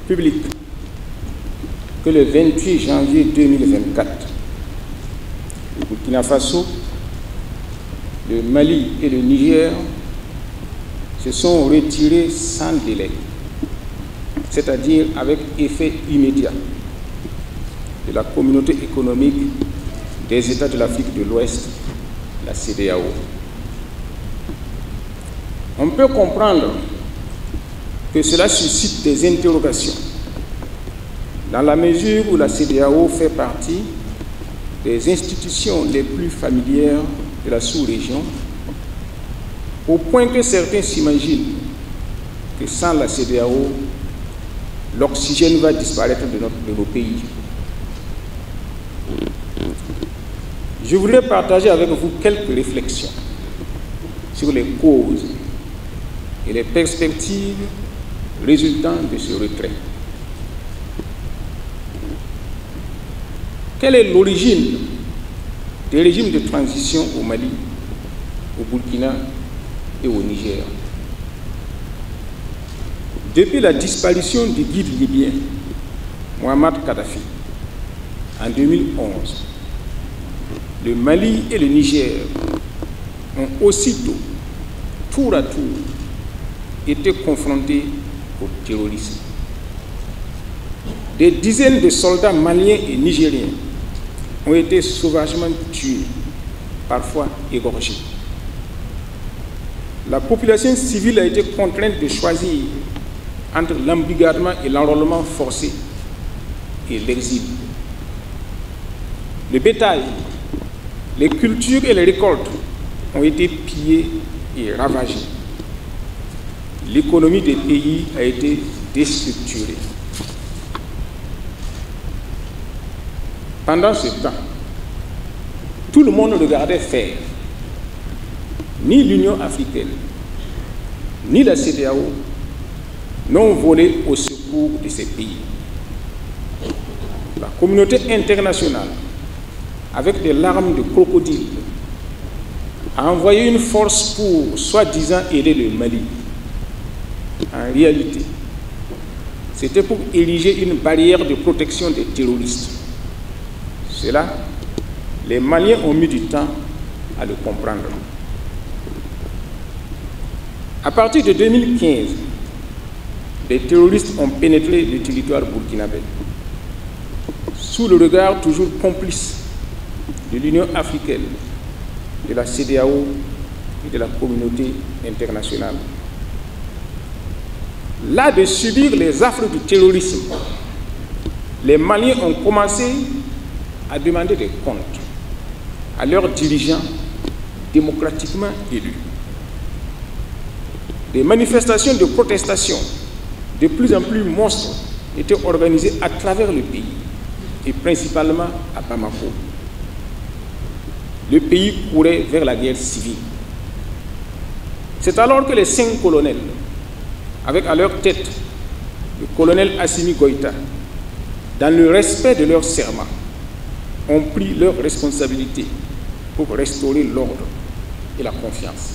publique que le 28 janvier 2024, le Burkina Faso, le Mali et le Niger se sont retirés sans délai, c'est-à-dire avec effet immédiat, de la communauté économique des États de l'Afrique de l'Ouest, la CEDEAO. On peut comprendre que cela suscite des interrogations, dans la mesure où la CEDEAO fait partie des institutions les plus familières de la sous-région, au point que certains s'imaginent que sans la CEDEAO, l'oxygène va disparaître de nos pays. Je voudrais partager avec vous quelques réflexions sur les causes et les perspectives résultant de ce retrait. Quelle est l'origine des régimes de transition au Mali, au Burkina et au Niger? Depuis la disparition du guide libyen Mohamed Kadhafi en 2011, le Mali et le Niger ont aussitôt, tour à tour, été confrontés au terrorisme. Des dizaines de soldats maliens et nigériens ont été sauvagement tués, parfois égorgés. La population civile a été contrainte de choisir entre l'embrigadement et l'enrôlement forcé et l'exil. Le bétail, les cultures et les récoltes ont été pillées et ravagées. L'économie des pays a été déstructurée. Pendant ce temps, tout le monde regardait faire. Ni l'Union africaine, ni la CEDEAO n'ont volé au secours de ces pays. La communauté internationale, avec des larmes de crocodile, a envoyé une force pour, soi-disant, aider le Mali. En réalité, c'était pour ériger une barrière de protection des terroristes. Cela, les Maliens ont mis du temps à le comprendre. À partir de 2015, les terroristes ont pénétré le territoire burkinabé, sous le regard toujours complice de l'Union africaine, de la CEDEAO et de la communauté internationale. Là de subir les affres du terrorisme, les Maliens ont commencé à demander des comptes à leurs dirigeants démocratiquement élus. Des manifestations de protestation de plus en plus monstres étaient organisées à travers le pays, et principalement à Bamako. Le pays courait vers la guerre civile. C'est alors que les 5 colonels, avec à leur tête le colonel Assimi Goïta, dans le respect de leur serment, ont pris leurs responsabilités pour restaurer l'ordre et la confiance.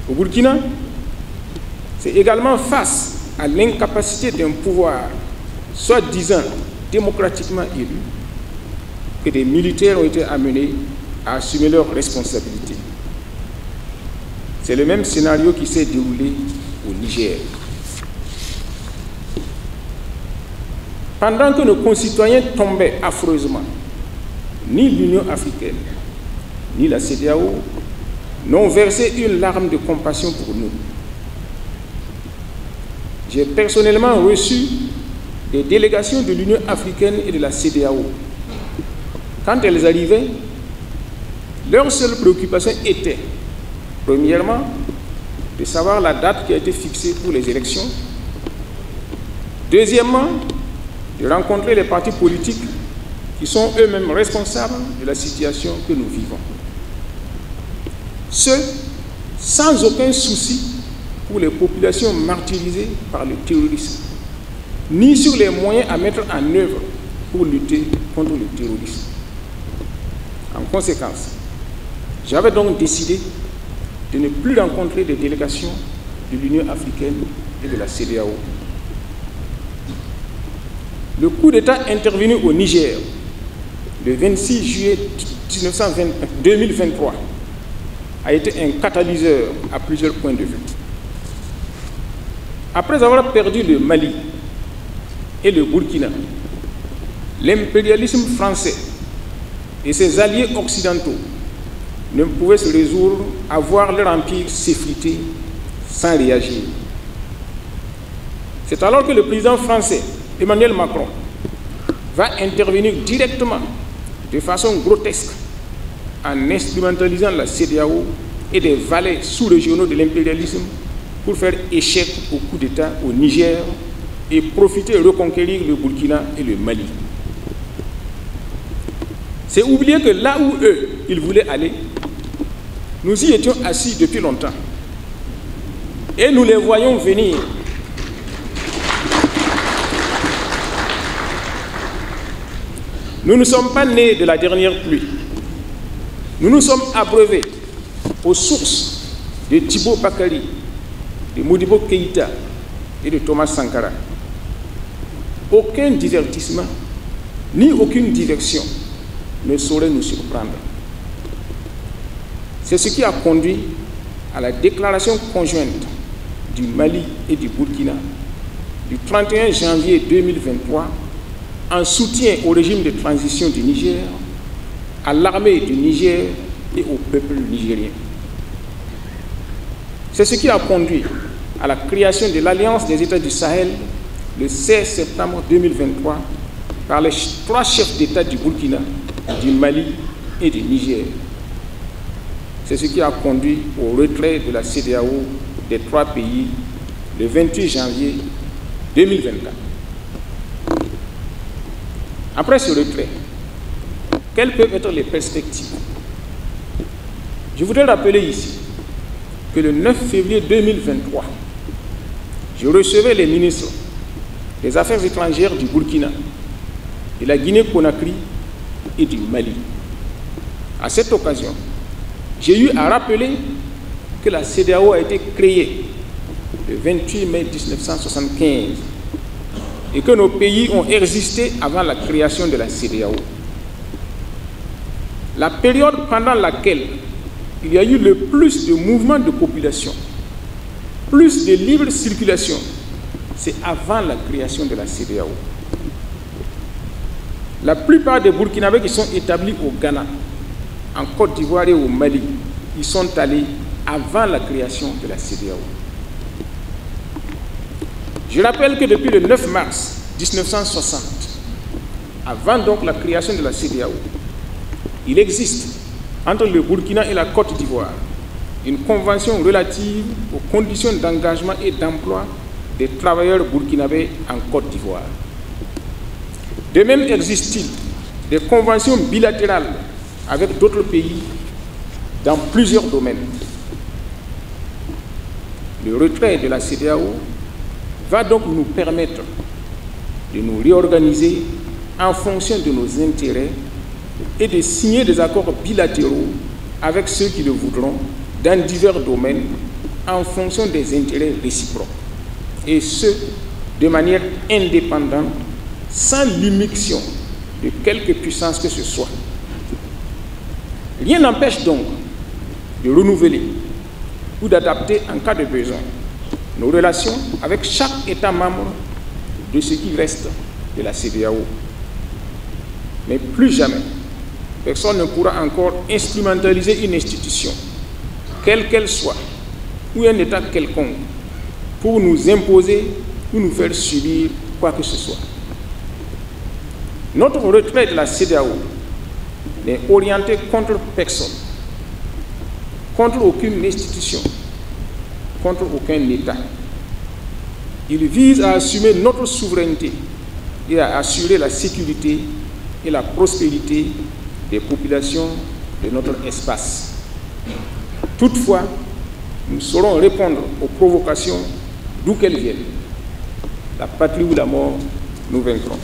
Au Burkina, c'est également face à l'incapacité d'un pouvoir, soi-disant démocratiquement élu, que des militaires ont été amenés à assumer leurs responsabilités. C'est le même scénario qui s'est déroulé au Niger. Pendant que nos concitoyens tombaient affreusement, ni l'Union africaine, ni la CEDEAO n'ont versé une larme de compassion pour nous. J'ai personnellement reçu des délégations de l'Union africaine et de la CEDEAO. Quand elles arrivaient, leur seule préoccupation était, premièrement, de savoir la date qui a été fixée pour les élections. Deuxièmement, de rencontrer les partis politiques qui sont eux-mêmes responsables de la situation que nous vivons. Ce, sans aucun souci pour les populations martyrisées par le terrorisme, ni sur les moyens à mettre en œuvre pour lutter contre le terrorisme. En conséquence, j'avais donc décidé de ne plus rencontrer des délégations de l'Union africaine et de la CEDEAO, Le coup d'État intervenu au Niger le 26 juillet 2023 a été un catalyseur à plusieurs points de vue. Après avoir perdu le Mali et le Burkina, l'impérialisme français et ses alliés occidentaux ne pouvaient se résoudre à voir leur empire s'effriter sans réagir. C'est alors que le président français, Emmanuel Macron, va intervenir directement, de façon grotesque, en instrumentalisant la CEDEAO et des valets sous-régionaux de l'impérialisme pour faire échec au coup d'État au Niger et profiter de reconquérir le Burkina et le Mali. C'est oublier que là où eux, ils voulaient aller, nous y étions assis depuis longtemps. Et nous les voyons venir. Nous ne sommes pas nés de la dernière pluie. Nous nous sommes abreuvés aux sources de Thibaut Bakary, de Modibo Keïta et de Thomas Sankara. Aucun divertissement, ni aucune direction ne saurait nous surprendre. C'est ce qui a conduit à la déclaration conjointe du Mali et du Burkina du 31 janvier 2023 en soutien au régime de transition du Niger, à l'armée du Niger et au peuple nigérien. C'est ce qui a conduit à la création de l'Alliance des États du Sahel le 16 septembre 2023 par les 3 chefs d'État du Burkina, du Mali et du Niger. C'est ce qui a conduit au retrait de la CEDEAO des 3 pays le 28 janvier 2024. Après ce retrait, quelles peuvent être les perspectives? Je voudrais rappeler ici que le 9 février 2023, je recevais les ministres des Affaires étrangères du Burkina, de la Guinée-Conakry et du Mali. À cette occasion, j'ai eu à rappeler que la CEDEAO a été créée le 28 mai 1975 et que nos pays ont existé avant la création de la CEDEAO. La période pendant laquelle il y a eu le plus de mouvements de population, plus de libre circulation, c'est avant la création de la CEDEAO. La plupart des Burkinabés qui sont établis au Ghana, en Côte d'Ivoire et au Mali, ils sont allés avant la création de la CEDEAO. Je rappelle que depuis le 9 mars 1960, avant donc la création de la CEDEAO, il existe entre le Burkina et la Côte d'Ivoire une convention relative aux conditions d'engagement et d'emploi des travailleurs burkinabés en Côte d'Ivoire. De même existe-t-il des conventions bilatérales avec d'autres pays dans plusieurs domaines. Le retrait de la CEDEAO va donc nous permettre de nous réorganiser en fonction de nos intérêts et de signer des accords bilatéraux avec ceux qui le voudront dans divers domaines en fonction des intérêts réciproques. Et ce, de manière indépendante, sans l'immixtion de quelque puissance que ce soit. Rien n'empêche donc de renouveler ou d'adapter en cas de besoin nos relations avec chaque État membre de ce qui reste de la CEDEAO. Mais plus jamais, personne ne pourra encore instrumentaliser une institution, quelle qu'elle soit, ou un État quelconque, pour nous imposer ou nous faire subir quoi que ce soit. Notre retrait de la CEDEAO n'est orienté contre personne, contre aucune institution, contre aucun État. Il vise à assumer notre souveraineté et à assurer la sécurité et la prospérité des populations de notre espace. Toutefois, nous saurons répondre aux provocations d'où qu'elles viennent. La patrie ou la mort, nous vaincrons.